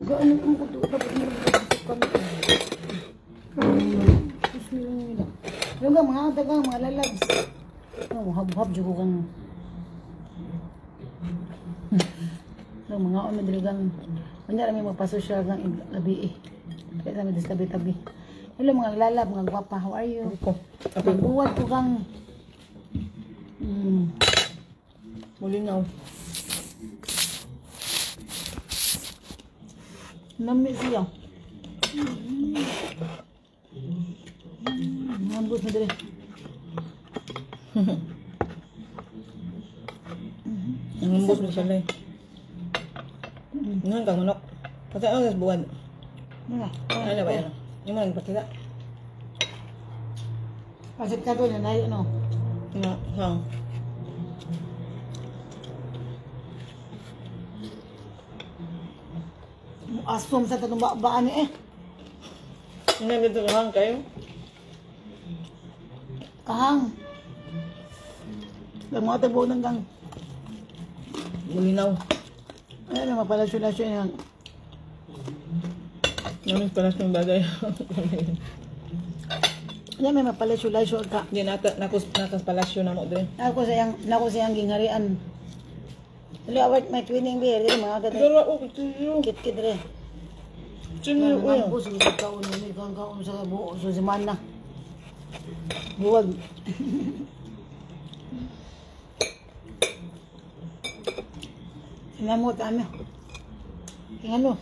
Gaano kung kuto dapat mo kami. Bismillah. Yung mga dagang mga lalabs. Oh, hab-hab jugo kang. Yung mga madiligang kanya rami magpasosyal ng labi eh. Kaya kami dis tabi-tabi. Hello mga lalab, mga gwapa, how are you? Magbuwad ko kang Malinaw. Nami siya. Nambus na dali. Nangambos mo siya lang. Ngayon kang manok. Kasi ano sa buwan? Ano ba yan? Yung mga nagpakita. Pasit ka doon, na ano? Hang. Asom sa tatong baan eh. Hindi dito hang kayo? Kahang. Lang mga tabo ng gang. Malinaw. Ayan na, mapalasyo-lasyo yan. Namin palas ng bagay. Yan may mapalasyo-lasyo ka. Hindi, nakas palasyo na mo din. Ako sayang gingharian. Dali, awat may twinning beer. Dali, mga tatay. Dara, kitiyo. Kit-kit rin. Sino Yan, yun? mga puso sa kaon. Yan, kaon sa buo. So, si Mana. Buwag. Sinamot, ano? Tingnan mo.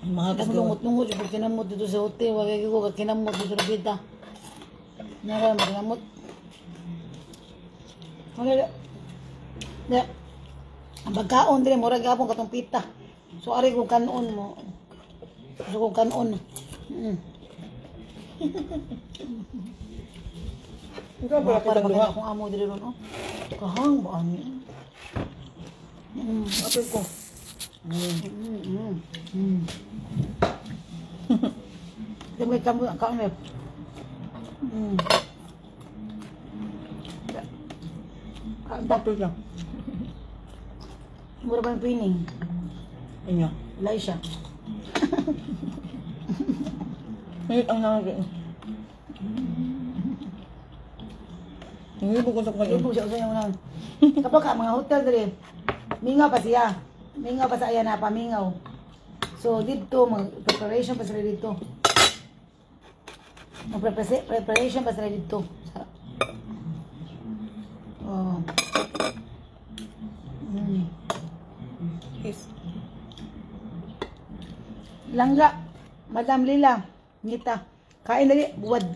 Mahal Ako lungot-lungot. Yung kinamot dito sa hotel. Wag ko kinamot dito sa bita. Nara, makinamot. Wala. Wala. Ang pagkaon din, mura gapon katong pita. So, ari kong kanon mo. Gusto kong kanon. Ikaw pala Para kitang maganda duha. akong amo dito ron, oh. Kahang ba ano? Apil ko. Ito may kambo ang kaon eh. Apil lang. Mura ba yung pining? Inyo. Wala siya. Ngayon ang nangagin. Hindi po ko sa Hindi kayo. po siya usay yung lang. Kapag ka, mga hotel dali, mingaw pa siya. Mingaw pa sa ayan na pamingaw. So, dito, preparation pa sila dito. Preparation pa sila dito. Oh. Yes. Langga, Madam Lila, ngita. Kain dali, buwad.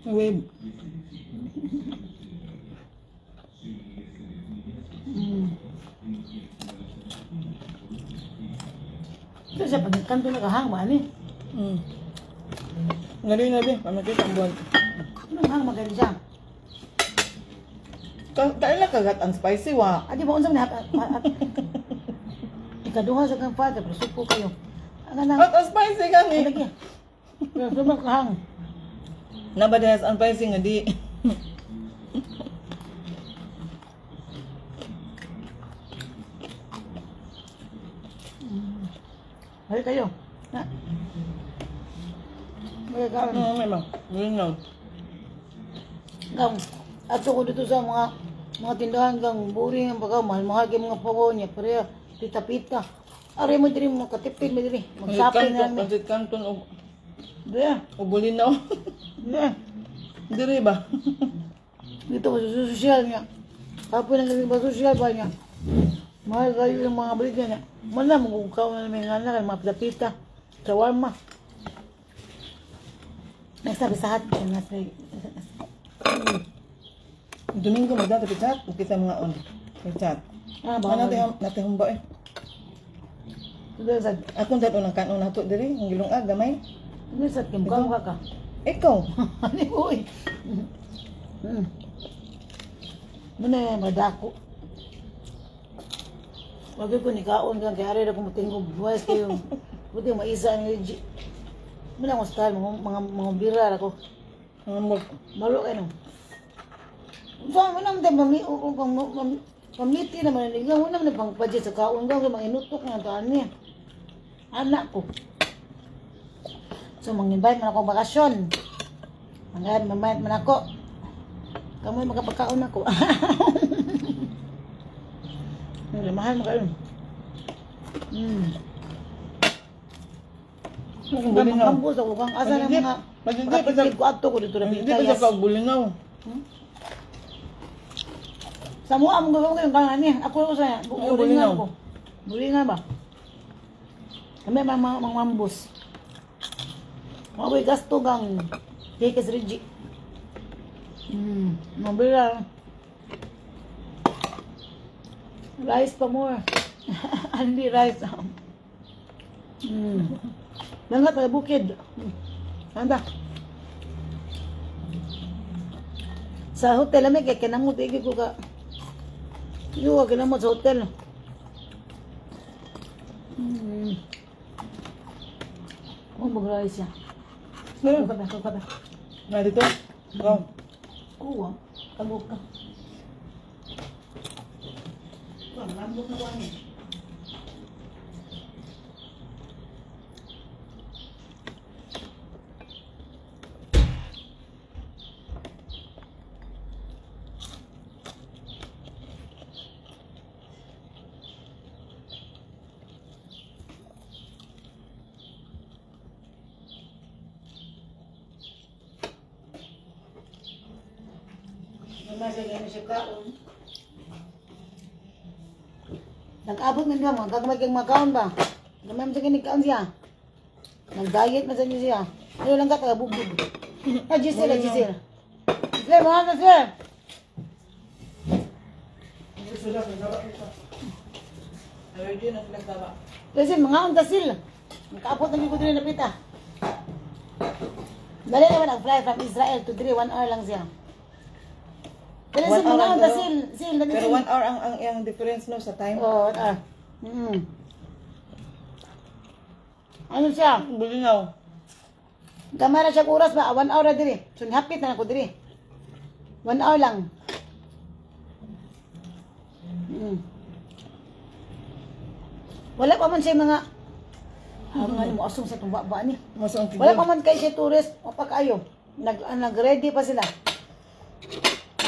Wave. Ito siya, pagkanto na kahang, mani. Ngayon na din, pamakita ang buwan. Anong hang magaling siya? Kailan kagat ang spicy wa? Adi ba, unsang nahat? Ikaduha sa kang father, prasupo kayo. Ang anang, At ang spicy kani. lagi. Sumang kahang. Nabadahas ang spicy nga di. Balik kayo. Ha? Balik kayo. May bang. Malinaw. Gang, ato ko dito sa mga tindahan gang buring ang pagkaw, mahal-mahal kay mga pawo niya, pareha, pita-pita. Ari mo diri mo katipid mo diri, mag-shopping na lang. Pansit kanton o Diya, bulinaw. diya. Diri ba? Dito ko sa sosyal niya. Kapon ang galing ba sosyal ba niya? Mahal kayo ng mga balik niya. Mana mo kung kao na may nganak, mga pita-pita. Shawarma. Nagsabi sa hat, nasa Domingo magdata pichat, kita mga on. Pichat. Ah, Ano baka natin humba eh. Tudol sa Akong dato ng kanon nato diri, ang gilungag gamay. tudol sa kimkang ka ka. Ikaw. Ano uy? Muna yung madako. Wag ko ni kaon kang kaya rin ako matingog buwas kayo. Buti maisa ang legit. Muna akong style, mga bira ako. Ang mag Malo kayo no. So, mo naman tayo pamiti naman na mo naman pang budget sa kaon ka, mga inutok nga taan niya. Anak ko. So, mang-invite man ako bakasyon. Mambayad man ako. Kamoy magkapagkaon ako. Mahal mo kayo. Kambos ako kang asa ng mga kapitid ko ato ko dito na Hindi pa siya pagbulingaw. Sa mua mong gawin ko yung kangan niya. Ako sa bulingan ko. Bulingan ba? Kami mga mambos. Maboy gasto gang Kekes Rigi. Mabila. Rice pa more. Only rice. Langat na bukid. Anda. Sa hotel kami kaya kinamot ko ka. Yung kinamot sa hotel. Mag-rice siya. Kada. Na dito? Ikaw. Kuha. Kabuk ka. Lambok na kuha niya. Nag-abot man ka mo, gagawin kang makaon ba? Gamay mo sa kinikaon siya. Nag-diet na sa niya siya. Ano lang ka, taga-bubog. Giselle. Giselle, mga Giselle. Kasi mga ontasil. Nakaabot na ko din na pita. Dali naman ang fly from Israel to 1 hour lang siya. Pero sa mga ontasil, Pero 1 hour ang difference no sa time. Oo, Ano siya? Bulingaw. Gamara siya oras ba? 1 hour na diri. So, hapit na ako diri. 1 hour lang. Wala pa man siya mga mo asong sa tumbaba ni. Wala pa man kay siya tourist o pa kayo. Nag-ready pa sila.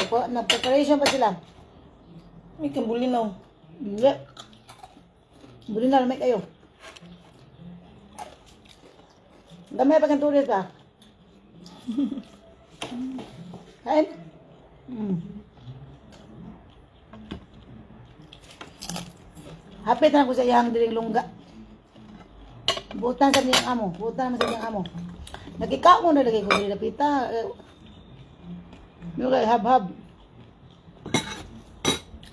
Nag-preparation pa sila. May kabulinaw. Hindi. Bulinaw may kayo. Gamay pa kang tourist ka. Kain? Hapit na ako sa iyang diring lungga. Butan sa niyang amo. Butan naman sa niyang amo. Nagkikaw mo na lagay ko diri napita. Yung kay hab-hab.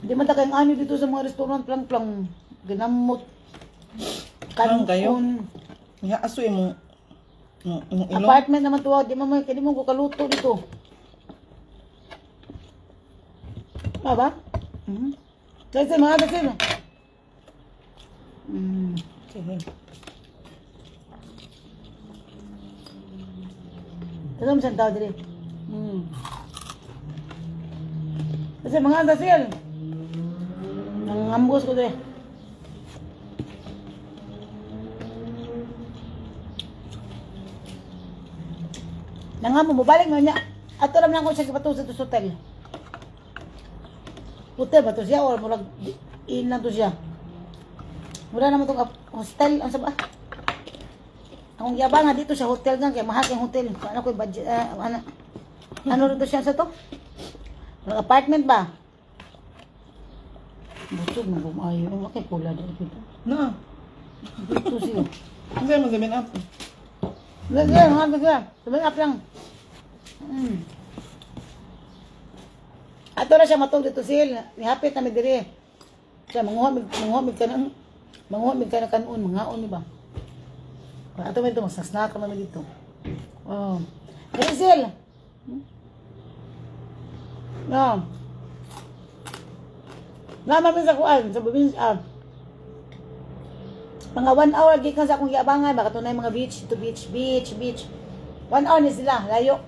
Hindi man ta kayong anyo dito sa mga restaurant plang-plang. Ginamot. Kanon kayo? Nga asoy mo. Ilong. Apartment naman tuwag. Di mo ko kaluto dito. Ba? Kasi mga kasi. Sige. Ito mo siyang tao dili. Kasi mga dasil. Nangambos ko dili. Nangamo mo balik mo niya. Ato lang ko siya kipato sa hotel. Hotel ba to siya or murag in lang to siya. Wala naman itong hostel. Ano sa ba? Ang yaba nga dito sa hotel nga. Kaya mahal yung hotel. Ano ko yung budget? Ano rin to siya sa to? Apartment ba? Busog na bumayo. Ang laki pula dito. Na. Dito siya. Ang sa'yo mag-sabihin up. Lagyan, mga lagyan. Sabihin up lang. Ato na siya matog dito siya. Nihapit na may diri. Siya, manguhamig ka na kanon. Mangaon ni ba? Ato may ito, magsasnack ka namin dito. Oh. Rizal! No. Naman sa kuan, sa babinsa. Mga 1 hour gikan sa akong giabangan, baka tunay mga beach to beach. 1 hour ni sila, layo.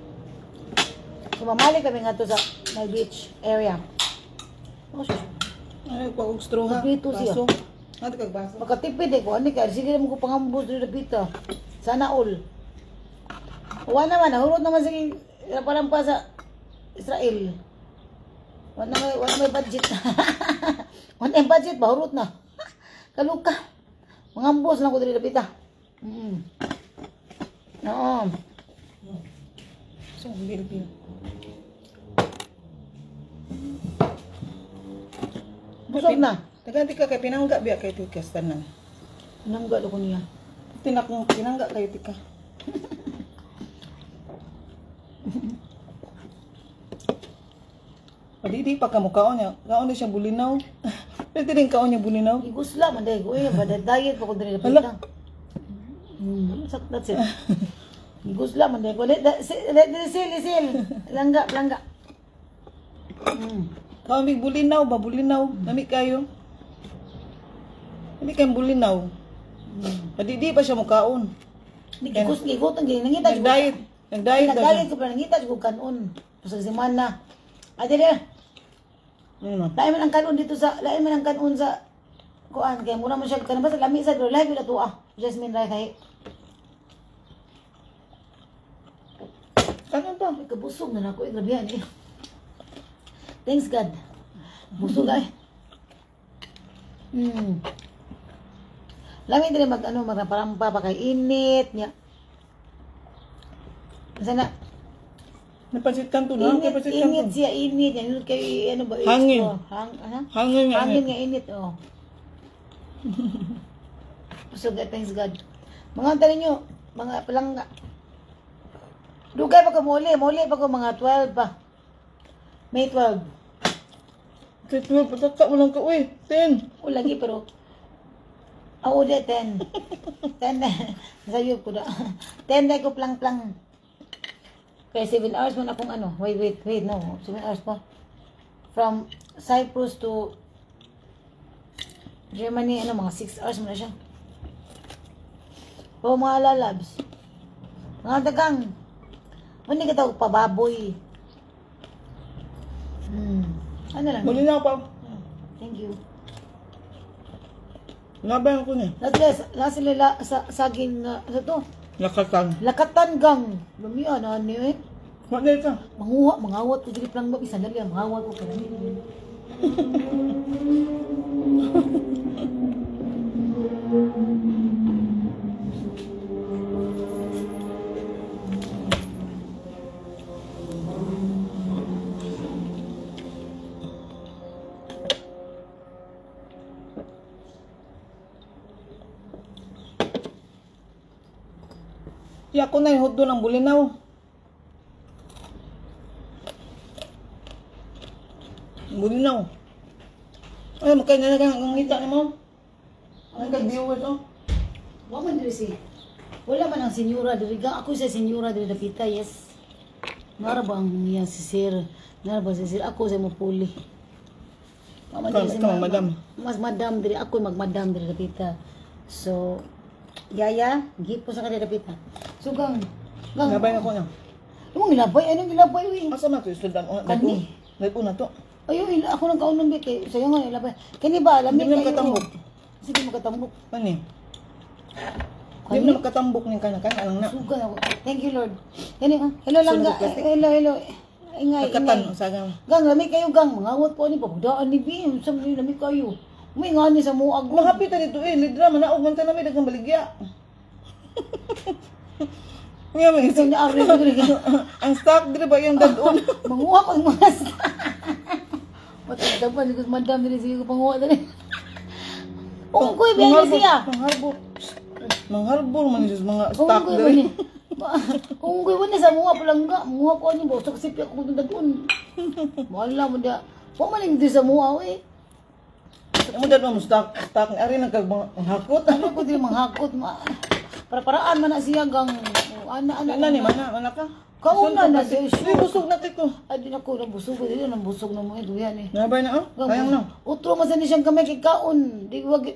Kumamalik kami nga to sa my beach area. Oh, sus. Ay, pag straw ha. Nagprito siya. Baso. Ano kag baso? Makatipid eh ko ani kay sige mo ko pangambos diri dapita. Sana all. Wa naman nahurot naman sige parang pa sa Israel. Wala may budget. Wala may budget bahurot na. Kaluka. Mangambos lang ko diri dapita. Oo. So, bilbil. Busog na. Taganti ka kay pinangga biya kay tikas tanan. Nangga ko niya. Tinak mo pinangga kay tika. Padi pa ka mo kaon niya. Kaon na siya bulinaw. Pwede din kaon niya bulinaw. Igusla man day ko eh, bada diet pa ko diri dapita. That's it. Igusla man day ko. Let sil. Langga. Kaon big bulinaw ba bulinaw. Nami kayo. Nami kay bulinaw. Padi pa siya mo kaon. Ni gigot ang ginangita. Nag-diet. Nag-diet daw siya. Nag-diet ko pa nangita ko kanon. Pasag semana. Adire. Lain man ang kanon dito sa kuan kay mura man siya kanon basta lami sa pero lahi gyud ato Jasmine Rai kay. Kanon to. Kabusog na nako grabe yan eh. Thanks God. Busog ay. Lami dire magparampa pa kay init niya. Sana Napansit kan to na. init siya init yan kay ano ba Hangin. Hangin Hangin. nga init oh. So thanks God. Mga tanin nyo, mga palangga. Dugay pa ko muli pa ko mga 12 pa. May 12. Kay 12 pataka mo lang ka uy. 10. O lagi pero ako de 10. 10 na. Sayo ko da. 10 na ko plang. Kaya 7 hours man akong ano. Wait, no. 7 hours pa. From Cyprus to Germany, mga 6 hours mo na siya. O mga lalabs. Mga dagang. Hindi ka tawag pababoy. Ano lang? Muli na pa. Thank you. Laban ko niya. Nasa nila sa saging sa to. Lakatan. Lakatan gang. Lumiyan ano eh. Wala ka. Mangawat ko dili lang bisan dali mangawat ko kay. Iya ko na yung hotdo ng bulinaw. Bulinaw. Ay, magkanya na kang ngita ni mo. Ang kag-viewers, oh. Wa man diri si. Wala man ang senyora diri gang ako sa senyora diri dapita yes. Nara ba ang niya si sir? Nara ba si sir ako sa mo puli. Wa man diri si madam. Mas madam diri ako magmadam diri dapita. So Yaya, gipo sa kanila dapita. So gang Nabay na ko na. Anong gilabay wi? Asa man to istordan? Kani? Nagpo na to. Ayun, ako nang kaunon bi kay sayo nga ilabay. Kani ba lami Hindi mo makatambok. Sige makatambok. Ani? Hindi mo makatambok ning kanakan alang na. Sugan ako. Thank you Lord. Kani hello lang ga. Hello. Ingay. Katan sa gang. Gang lami kayo gang mangawat po ni pagdaan ni bi. Sa lami kayo. May ngani sa muag. Mahapit na dito lidra man naog man tanami daghang baligya. Nga man Ito ni Ari diri. ang stock dire ba yung dadon? Manguha ko mga Matanda pa, siguro madam din siya panguha din. Ungkoy, biyan siya. Mangharbor man yung mga stock Ungkoy ba dire. niya? Ungkoy ba niya sa mga palangga? Mga ko niya, bosok sipi ako kung dagun. Wala mo dia. Huwag man hindi sa mga, eh. Mo dadon mo stock ari nagkagmahakot. Ano ko din manghakot, para-paraan man na siya gang. Ano ni mana ka? Kauna na siya. Uy, busog na ko. Ay, di na ko nabusog. Di na nabusog na mo ito yan eh. Nabay na, oh. Kayang na. Utro masan siyang kamay kay kaon. Di wag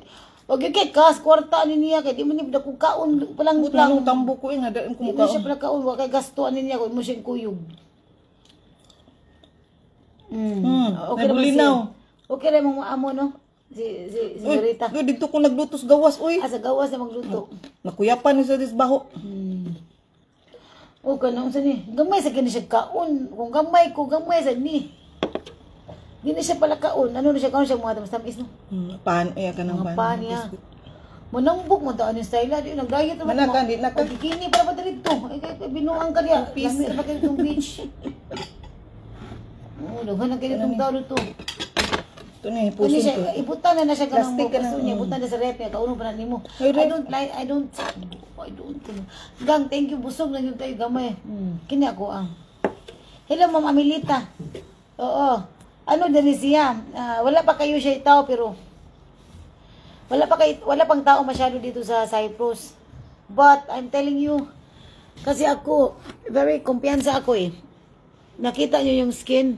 kay kas kwarta ni niya kay di man ni ko kaon palang Buto nang tambo ko nga daim ko Di mo siya pala kaon wa kay gasto ani niya ko mo siyang kuyog. Okay naman bulinaw. siya. Okay rin mong amo, no? Si Rita. Uy, dito ko naglutos gawas, uy. Sa gawas na magluto. Nakuyapan ni sa disbaho. O ka na, unsa ni? Gamay sa kini siya kaon. Kung gamay ko, gamay sa ni. Di na siya pala kaon. Ano na siya kaon siya mga tamis-tamis, no? Pan, ay ka ng Mga pan niya. Manambok mo taan yung style. Di nag-diet naman. Mana ka, di na ka. Pagkikini para ba dito? Ay, binuang ka niya. Lami na ba kayo itong beach? Oo, daghan na kayo itong tao dito. Ito na, Kung puso siya, ko. ibutan na siya ganang Plastic mo. ka na, Gusto niya, ibutan na sa rep niya. Kauno pa na ni mo. Ay, I don't like, I don't. Gang, thank you. Busog na yun tayo gamay. Kini ako ang. Hello, Ma'am Amelita. Oo. Ano din siya? Wala pa kayo siya tao pero wala pang tao masyado dito sa Cyprus. But I'm telling you, kasi ako, very kumpiyansa ako eh. Nakita nyo yung skin.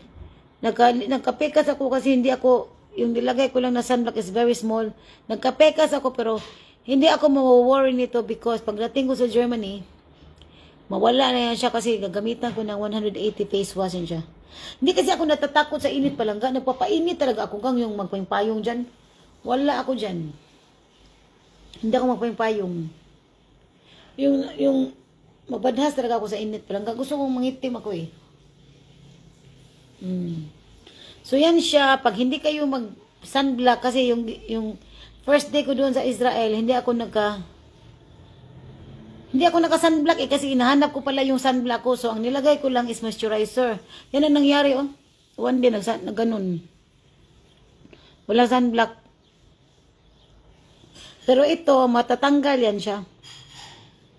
Nagkapekas ako kasi hindi ako, yung nilagay ko lang na sunblock is very small. Nagkapekas ako pero hindi ako mawaworry nito because pagdating ko sa Germany, mawala na yan siya kasi gagamitan ko ng 180 face wash siya. Hindi kasi ako natatakot sa init palangga. Nagpapainit talaga ako kang yung magpayong dyan. Wala ako dyan. Hindi ako magpayong. Yung mabadhas talaga ako sa init palangga. Gusto kong mangitim ako eh. So yan siya. Pag hindi kayo mag sunblock kasi yung first day ko doon sa Israel, hindi ako naka-sunblock eh kasi hinahanap ko pala yung sunblock ko. So, ang nilagay ko lang is moisturizer. Yan ang nangyari, oh. One day, ganun. Wala sunblock. Pero ito, matatanggal yan siya.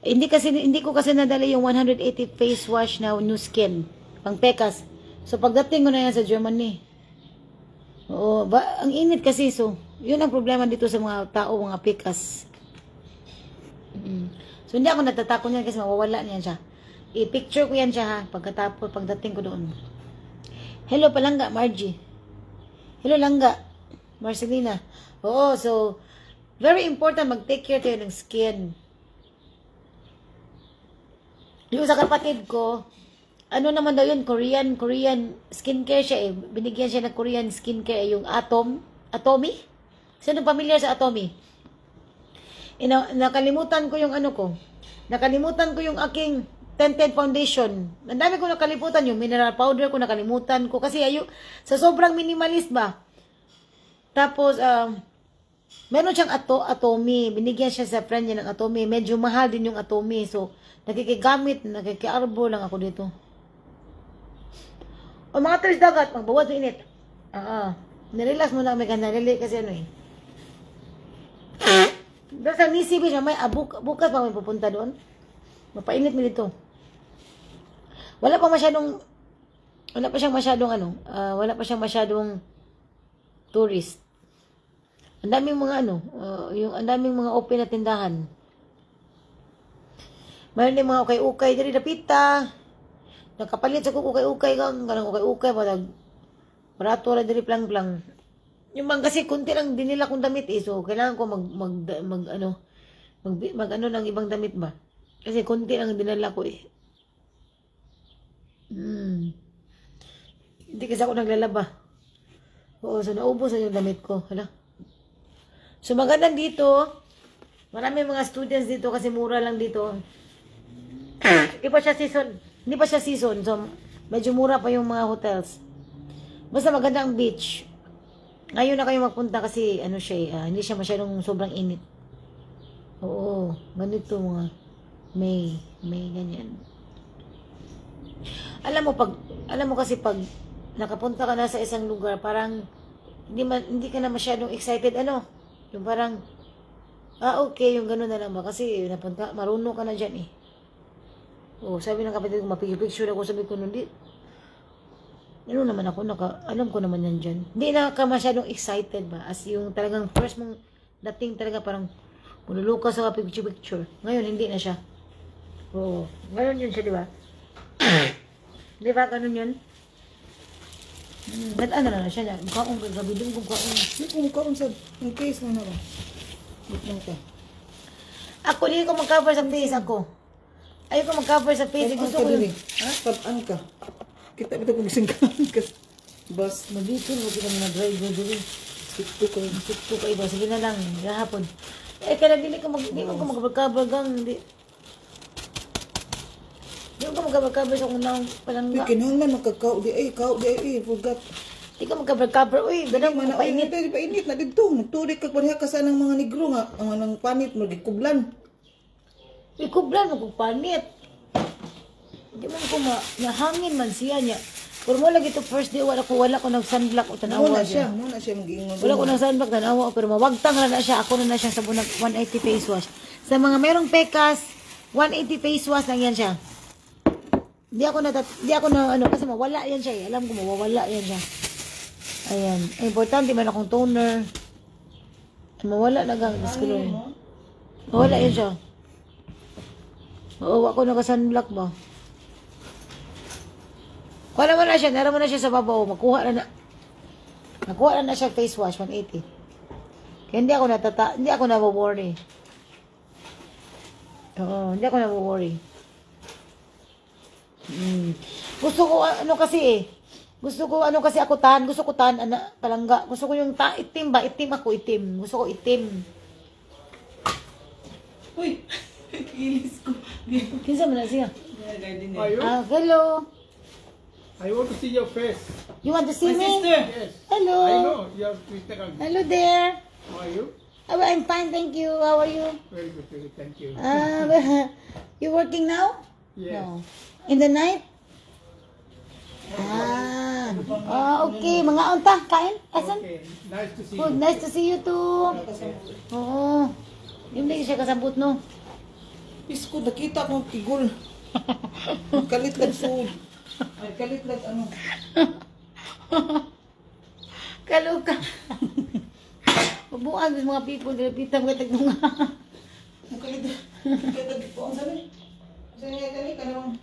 Hindi ko kasi nadali yung 180 face wash na new skin. Pang pekas. So, pagdating ko na yan sa Germany. Oo, ang init kasi. So, yun ang problema dito sa mga tao, mga pekas. So, hindi ako natatakot niyan kasi mawawala niyan siya. I-picture ko yan siya ha, pagdating ko doon. Hello Palangga, Margie. Hello Langga, Marcelina. Oo, so, very important mag-take care tayo ng skin. Yung sa kapatid ko, ano naman daw yun, Korean skincare siya eh. Binigyan siya ng Korean skincare, yung Atomy? Sino pamilyar sa Atomy? Nakalimutan ko yung ano ko. Nakalimutan ko yung aking tinted foundation. Ang dami ko nakalimutan. Yung mineral powder ko nakalimutan ko. Kasi sa sobrang minimalist ba. Tapos, meron siyang Atomy. Binigyan siya sa friend niya ng Atomy. Medyo mahal din yung Atomy. So, nakikiarbo lang ako dito. O mga tulis dagat, magbawas ng init. Nirelax mo na may kanalili kasi ano eh. Doon sa Nisi Beach, bukas pa may pupunta doon. Mapainit mo dito. Wala pa siyang masyadong tourist. Ang daming mga ang daming mga open na tindahan. Mayroon din mga ukay-ukay diri dapita. Nakapalit sa ukay-ukay ganang ukay-ukay barato ra diri plang-plang. Yung bang kasi kunti lang din nila kong damit eh. So, kailangan ko mag ng ibang damit ba? Kasi kunti lang dinala ko eh. Hindi kasi ako naglalaba. Oo, so naubos na yung damit ko. Hala. So, maganda dito. Marami mga students dito kasi mura lang dito. Hindi pa siya season. So, medyo mura pa yung mga hotels. Basta maganda ang beach. Ngayon na kayo magpunta kasi ano siya hindi siya masyadong sobrang init. Oo, ganito mga May ganyan. Alam mo kasi pag nakapunta ka na sa isang lugar, parang hindi ka na masyadong excited yung parang okay, yung gano'n na lang ba kasi napunta, marunong ka na diyan eh. Oh, sabi ng kapatid ko, mapicture ako, sabi ko hindi. Ano naman ako, alam ko naman yan dyan. Hindi na ka masyadong excited ba? As yung talagang first mong dating talaga parang mululuka sa picture. Ngayon, hindi na siya. Oo. Ngayon yun siya, di ba? Di ba, ganun yun? Ano na siya niya. Mukhaong gagabiling kung Mukhaong sa case na ba? Lang ka. Ako, hindi ko mag-cover sa face ako. Ayoko mag-cover sa face. Gusto ko yun. Ha? Tabaan ka. Kita ba ito kung gising ka? Bus. Magdito mo kita mga driver dito. Sikto kayo ba? Sige na lang, gahapon. Kaya di mo ko mag-cover gang, hindi. Di mo ko mag-cover sa unang palangga. Kinahanglan magkakao di ay, forgot. Di ka mag-cover, uy, ganang Mana mga painit. Painit na dito. Nagturik ka pareha ka sa ng mga negro nga. Ang anang panit mo, gikublan. Uy, kublan mo kung panit. Di mo ko mahangin man siya niya. Pero mo lagi ito first day, wala ko nag-sunblock o tanawa siya. Muna siya mag-iingon. Wala ko nag-sunblock, tanawa, pero mawagtang na siya. Ako na siya sa bunag 180 face wash. Sa mga merong pekas, 180 face wash lang yan siya. Di ako na ano, kasi mawala yan siya. Alam ko mawawala yan siya. Ayan. Importante man akong toner. Mawala na gang discolor. Mawala yan siya. Oo, ako naka-sunblock ba? Kuha naman na siya, naman na siya sa babaw. Nakuha na siya face wash, 180. Kaya hindi ako na-worry. Oo, hindi ako na-worry. Gusto ko ako tan, palangga. Gusto ko yung itim ba? Itim ako, itim. Gusto ko itim. Uy, ilis ko. Kinsa man na siya? Are you? Hello. I want to see your face. You want to see My me? sister. Yes. Hello. I know you have Twitter account. Hello there. How are you? Oh, I'm fine, thank you. How are you? Very good, thank you. You working now? Yes. No. In the night? Okay. Mga unta, kain? Asan? Okay, nice to see Oh, you. nice to see you too. Oo. Hindi siya kasabot, no? Isko, nakita kong tigol. Kalitlag food. Ay, kalitlag ano. Kaluka. Pabuan mga people, nilapitang katag mga. Ang kalitlag po. Ang sabi? Saan niya ka naman?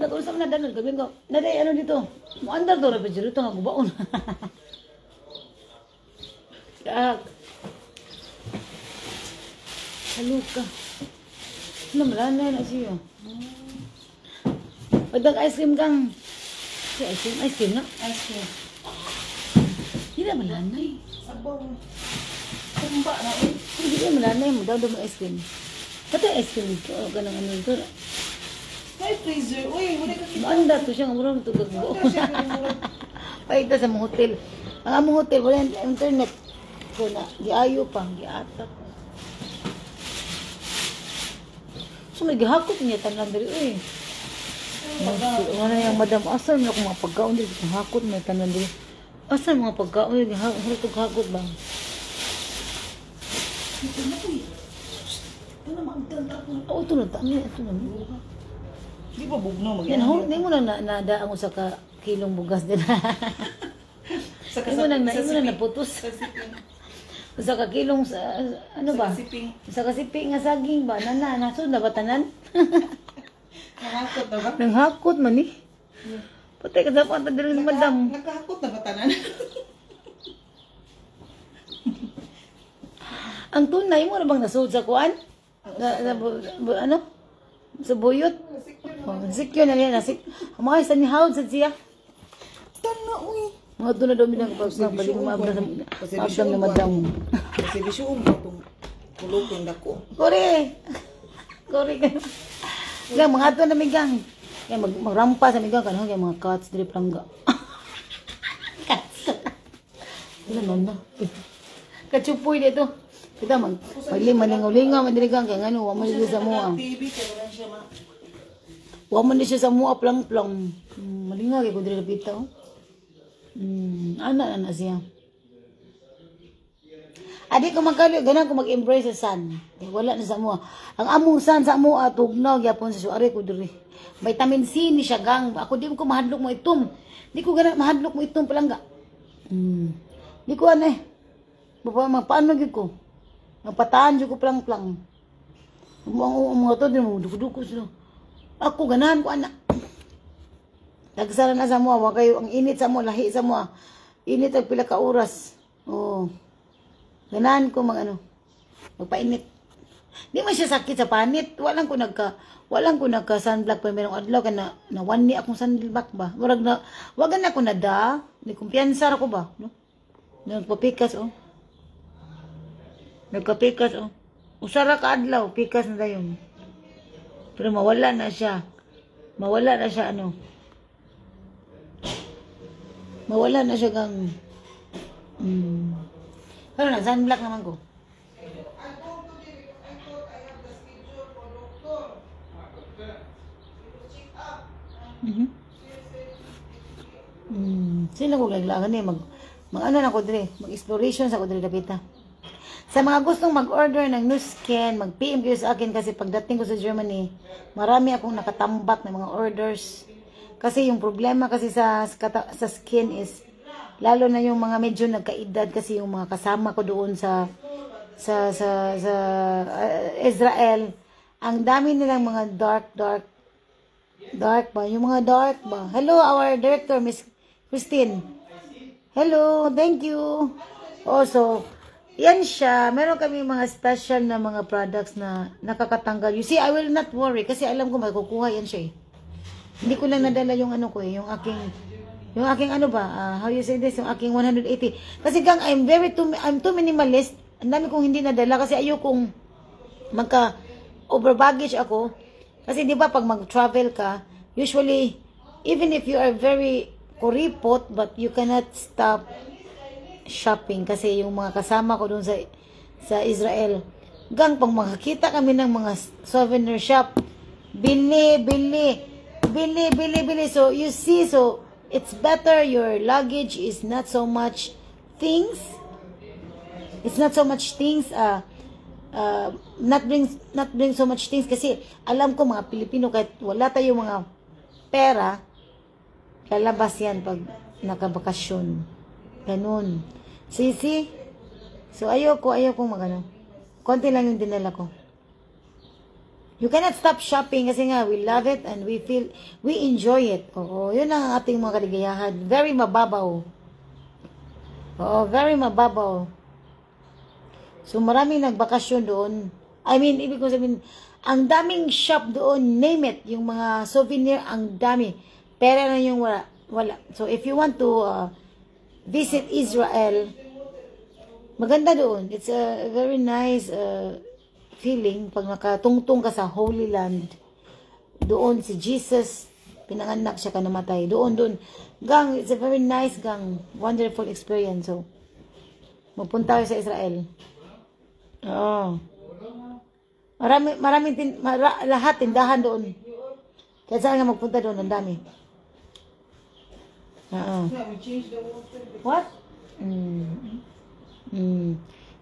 Nag-usap na danon, gabi ko. Naday, ano dito? Muandar daw na pa dito, nga gubaon. Kaluka. Ano, malana na siya. Pagdag ice cream kang. Ice cream na. Ice cream. Hindi na malana eh. Sabaw. Tumba na eh. Hindi na malana eh. Daw mo ice cream. Pati ice cream ito. Ganang ano ito. May freezer. Uy, wala ka kita. Maanda to siya. Murang ito gagbo. Ano siya pinimurag? Paita sa mga hotel. Ang among hotel, wala yung internet. So na, di ayo pa. Di atak. So may gihakot niya tanan diri eh. Wala yung madam, asan na kung mga pagkaon diri hakot may tanan diri. Asan mga pagkaon diri hakot ba? Ito na uy. Ito na magdanda ko. Oh, ito na tani, ito na. Di ba bugno Yan ho, hindi mo na nadaang sa ka kilong bugas din. Sa Hindi mo na naputos. Sa siping. Sa ka kilong sa ano ba? Sa siping. Sa kasiping nga saging ba? Nasod na ba tanan? Nakakot na ba? Nanghakot man eh. Patay ka dapat na din madam. Nakakot na ba tanan? Ang tunay mo na bang nasud sa kuan? Ano? Sa buyot? Sikyo na niya. Mga isa ni Howard sa siya. Tana uy. Mga tunay daw minang pagbalik maabdam na madam. Kasi bisyong mo itong kulokong dako. Kore ka. Kaya mga ato na migang. Kaya magrampa sa migang kanang kaya mga cats diri plangga. Cats. Wala man na. Kachupoy dito. Kita maglima lingaw-lingaw madiligang kaya ngano wa man sa mua. TV kaya wala siya ma. Wa man siya sa mua plang-plang. Malingaw kay kun diri lapita oh. Ana na siya. Adi ko magkali ganan ko mag-embrace sa sun. Wala na sa mua. Ang among sun sa mua tugnaw gyapon sa suare ko diri. Vitamin C ni siya gang. Ako di ko mahadlok mo itom. Di ko gana mahadlok mo itom palangga. Di ko ano eh. Paano gyud ko? Nagpataan gyud ko plang-plang. Ang mga to din mo duko-duko sila. Ako ganahan ko anak. Nagsara na sa mua, kayo ang init sa mua, lahi sa mua. Init ang pila ka oras. Oh. Ganahan ko magpainit. Di man siya sakit sa panit. Walang ko nagka sunblock pa merong adlaw ka na wani akong sunblock ba. Wagan na ko na da. Ni kumpiyansa ako ba, no? Nagpapikas oh. Nagkapikas oh. Usara ka adlaw, pikas na dayon. Pero mawala na siya. Mawala na siya ano. Mawala na siya kang pero na sunblock naman ko. Sino ko gaglagan eh mag ano na ko dire, mag-exploration sa ko dire dapita. Sa mga gustong mag-order ng Nu Skin, mag-PM kayo sa akin kasi pagdating ko sa Germany, marami akong nakatambak ng mga orders. Kasi yung problema kasi sa skin is lalo na yung mga medyo nagkaedad kasi yung mga kasama ko doon sa Israel, ang dami nilang mga dark ba? Yung mga dark ba? Hello, our director, Miss Christine. Hello, thank you. Also, yan siya. Meron kami mga special na mga products na nakakatanggal. You see, I will not worry kasi alam ko makukuha yan siya eh. Hindi ko lang nadala yung ano ko eh, yung aking ano ba, how you say this, yung aking 180. Kasi gang, I'm too minimalist. Ang dami kong hindi nadala kasi ayokong over baggage ako. Kasi di ba pag mag-travel ka, usually, even if you are very kuripot, but you cannot stop shopping kasi yung mga kasama ko doon sa Israel. Gang, pag makakita kami ng mga souvenir shop, bili. So, you see, so, it's better your luggage is not so much things. It's not so much things, not bring so much things kasi alam ko mga Pilipino kahit wala tayong mga pera, lalabas yan pag nakabakasyon. Ganun. See? So, ayoko magano. Konti lang yung dinala ko. You cannot stop shopping kasi nga, we love it and we enjoy it. Oo, yun ang ating mga kaligayahan. Very mababaw. Oo, very mababaw. So, maraming nagbakasyon doon. I mean, ibig ko sabihin, ang daming shop doon, name it, yung mga souvenir, ang dami. Pera na yung wala. So, if you want to visit Israel, maganda doon. It's a very nice feeling pag nakatungtong ka sa Holy Land. Doon si Jesus, pinanganak siya ka namatay. Doon. Gang, it's a very nice gang. Wonderful experience. So, magpunta kayo sa Israel. Oo. Lahat tindahan doon. Kaya saan nga magpunta doon, ang dami. What?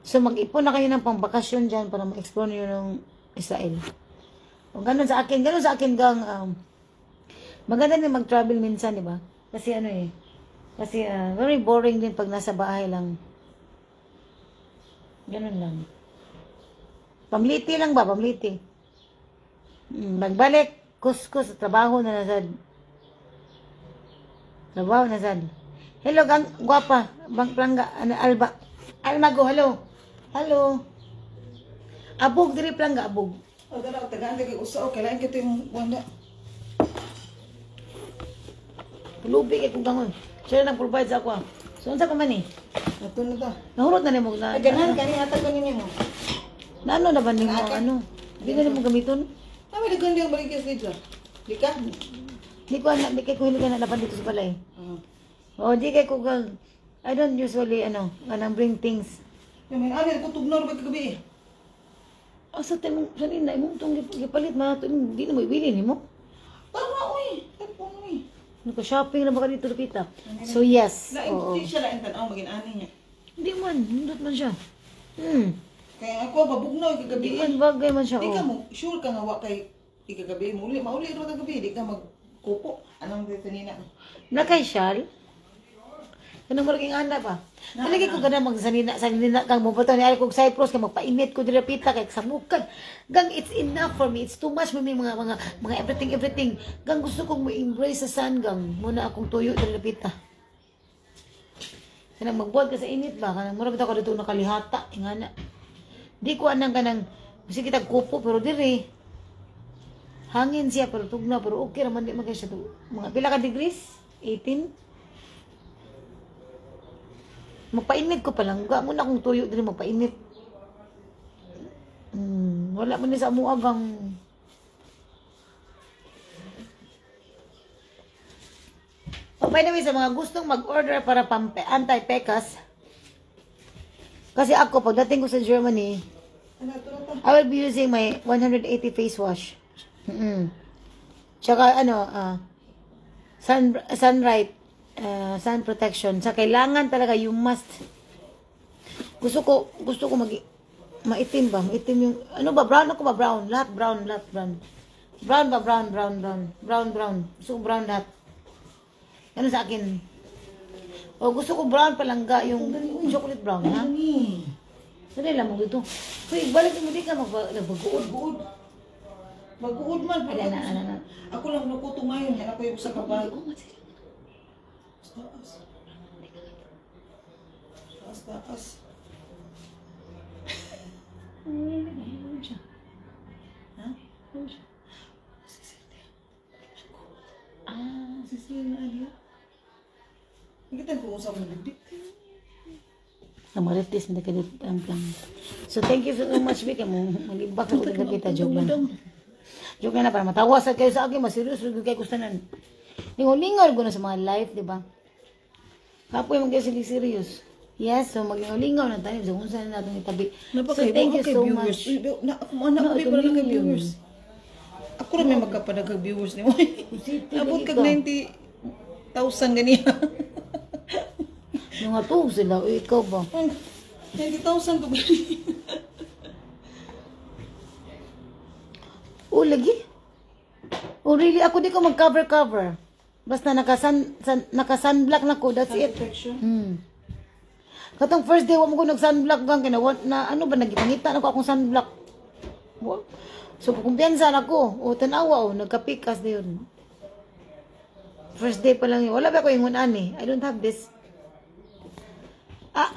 So, mag-ipon na kayo ng pangbakasyon dyan para ma-explore nyo ng Israel. O, ganun sa akin gang, maganda din mag-travel minsan, di ba? Kasi very boring din pag nasa bahay lang. Ganun lang. Pamliti lang ba? Pamliti. Magbalik, kuskus, trabaho na nasad. Hello, gang, guwapa. Plangga, Almago, hello. Hello. Abog, diri plangga, abog. O, dala, tagaan kay usa, kailangan kita yung wanda. Pulubi kay kong gangon. Siya nang provide sa ako. So, unsa ka man eh? Ato na ta. Nahurot na nimo na. Ganahan ka ni atag ko ninyo mo. Na ba nimo ano? Di na nimo gamiton? Kami dagan diyang baligya dito. Di ka? Di ko anak, di kay ko hili ka na dapat dito sa balay. O, di kay ko I don't usually, ganang bring things. Yung may anil ko tugnaw ba kagabi? Asa tayo, sanina, imong itong gipalit, di na mo ibili ni mo. Tama, uy. Tapon mo eh. Naka-shopping na ba ka dito, Lupita? So, yes. Oo. Lain siya lain tanaw, maging ani niya. Hindi man, hindot man siya. Kaya ako, babugnaw kagabi. Di man bagay man siya, Di ka mo, sure ka nga wa kay ikagabi. Mauli ito kagabi. Di ka magkupo. Anong dito nina? Nakay Shal? Kanang malaking anda pa. Talagi ko gana magsanina kang mubuto ni kog Cyprus kay magpainit ko dira pita kay samukan. Gang, it's enough for me. It's too much for me mga everything. Gang, gusto kong mo-embrace sa sun gang. Muna akong tuyo dira pita. Kanang magbuhat ka sa init ba? Kanang mura bitaw ka dito nakalihata ingana. Di ko anang kanang Kasi kita kupo, pero diri. Hangin siya, pero tugnaw, pero okay naman di magkaya siya. Mga pila ka degrees? 18? Magpainit ko palang. Muna akong tuyo diri magpainit. Wala mo ni sa amuagang. Oh, by the way, sa mga gustong mag-order para anti-pekas, kasi ako, pagdating ko sa Germany, I will be using my 180 face wash. Tsaka, sun protection. Sa kailangan talaga, you must. Gusto ko maitim ba? Maitim yung, brown ako ba? Brown. Lahat brown. Brown ba? Brown. Gusto ko brown lahat. Ano sa akin? O, gusto ko brown palangga, yung chocolate brown, ha? Dali lang mo dito. Uy, balik mo di ka magbaguod. Baguod man. Ano. Ako lang nakuto ngayon. Yan ako yung sa kabay. Taas. Ha? Sisir na aliya. Kita ko usap mo dibdik. Namaritis na kadit ang plan. So thank you so much, Vic. Mag-ibak sa kuting kita, joke lang. Joke na para matawa sa kayo sa akin, maserious rin kayo kustanan. Lingaw-lingaw ko na sa mga life, di ba? Kapoy mag sili serious. Yes, so maglingaw-lingaw na tayo. So kung saan natin itabi. So thank you so much. Ako para lang kay viewers. Ako rin may magkapadagag viewers ni mo. Abot kag 90,000 ganiya. Mga to sila, o ikaw ba? 90,000 ko ba? Oh, lagi? Oh, really? Ako di ko mag-cover. Basta naka-sunblock na ko, that's it. Katong first day, wala mo ko nag-sunblock gang, na ano ba, nagipangita na ko akong sunblock. So, kumpiyansa na ko. O, tanawa, nagka-pikas na yun. First day pa lang yun. Wala ba ko yung hunan I don't have this.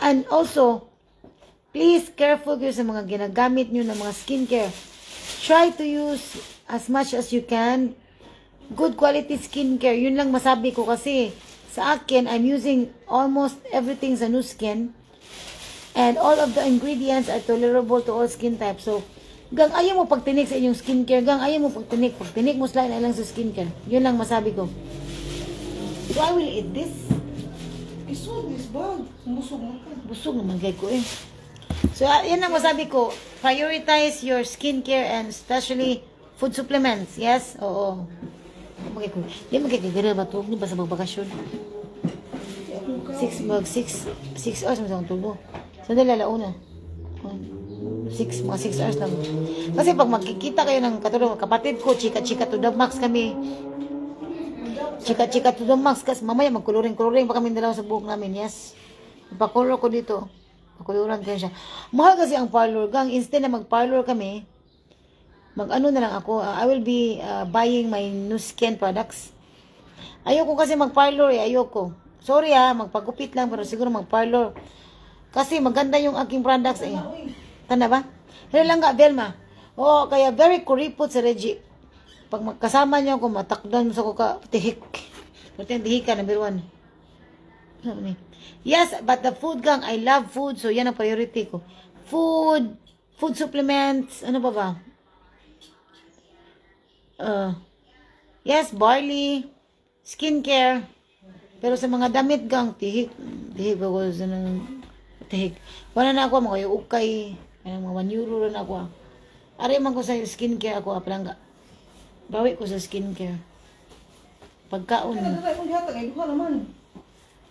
And also, please careful kayo sa mga ginagamit nyo ng mga skincare. Try to use as much as you can good quality skincare. Yun lang masabi ko kasi sa akin, I'm using almost everything sa Nu Skin. And all of the ingredients are tolerable to all skin types. So, gang ayaw mo pagtinik sa inyong skincare. Gang ayaw mo pagtinik. Pagtinik mo slide na lang sa skincare. Yun lang masabi ko. So, I will eat this. Isod, this bag. Busog na ka. Busog naman kay ko So, yan ang masabi ko. Prioritize your skincare and especially food supplements. Yes? Oo. Di mo kagagara ba ito? Di ba sa magbakasyon? 6 hours mo sa tubo. Sandali alauna. 6 hours lang. Kasi pag magkikita kayo ng katulong kapatid ko, chika-chika to the max kami. Chika-chika to the max kasi mamaya magkuluring-kuluring pa kami dalawa sa buhok namin. Yes. Ipakulor ko dito. Pakuluran kayo siya. Mahal kasi ang parlor. Gang, instead na mag-parlor kami, mag-ano na lang ako. I will be buying my Nu Skin products. Ayoko kasi mag-parlor ayoko. Sorry magpagupit lang pero siguro mag-parlor. Kasi maganda yung aking products Tanda ba? Pero lang ka, Velma. Oo, kaya very kuripot sa Reggie. Pag magkasama niyo ako, matakdan mo sa ko ka, tihik. Pati ang tihika, number 1. Yes, but the food gang, I love food. So, yan ang priority ko. Food supplements, ano ba? Yes, barley, skincare. Pero sa mga damit gang, tihik ako sa tihik. Wala na ako, mga ukay, mga 1 euro na ako. Ari man ko sa skincare ako, apalangga. Bawi ko sa skincare. Pagkaon. Kaya naman.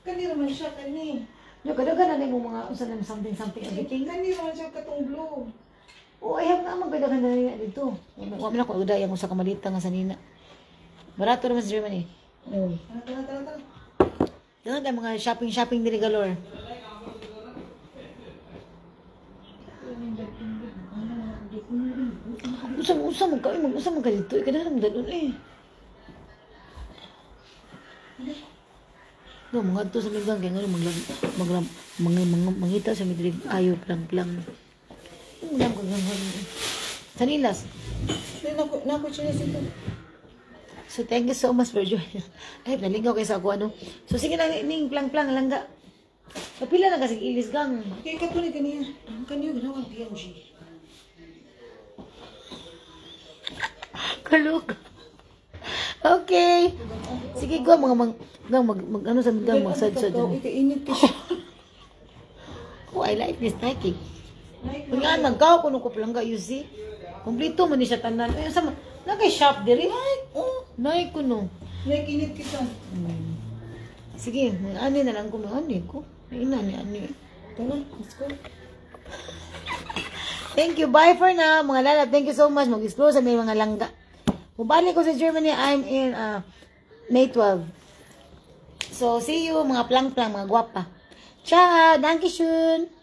Kani naman siya, kani. Kadagan na mo mga something everything. Kani naman siya katong blue. I have naman kadagan na nila dito. Wala na ko udaya mo sa kamalita nga sanina. Barato naman sa Germany. Tara. Yan tayo mga shopping dili galore. Usam mo ka dito. Kadagan mo dalun No, mga to sa migang kaya nga mangita sa midrig ayaw plang. Ang ko ganyan. Sanilas. Nako chinas ito. So, thank you so much for joining. Ay, nalingaw kayo sa ako, ano. So, sige na, ning plang-plang, langga. Kapila na kasi ilis gang. Kaya ka po ni kaniya. Ang kaniyo, ginawa PNG. Kalok. Okay. Sige, go, mga ano sa mga sad-sad. Ikainit ka siya. Oh, I like this Nike. Kung yan, magkaw ko nung kuplangga, you see? Kompleto man ni siya tanan. Ay, sama, nakay shop diri. Ay, oh, Nike ko no. Naikinit kita. Sige, ani na lang ko, ani ko. Ay, ani. Tara, let's go. Thank you. Bye for now, mga lalab. Thank you so much. Mag-explore sa may mga langga. Bumalik ko sa Germany. I'm in May 12. So, see you, mga plang-plang, mga gwapa. Ciao! Dankeschön!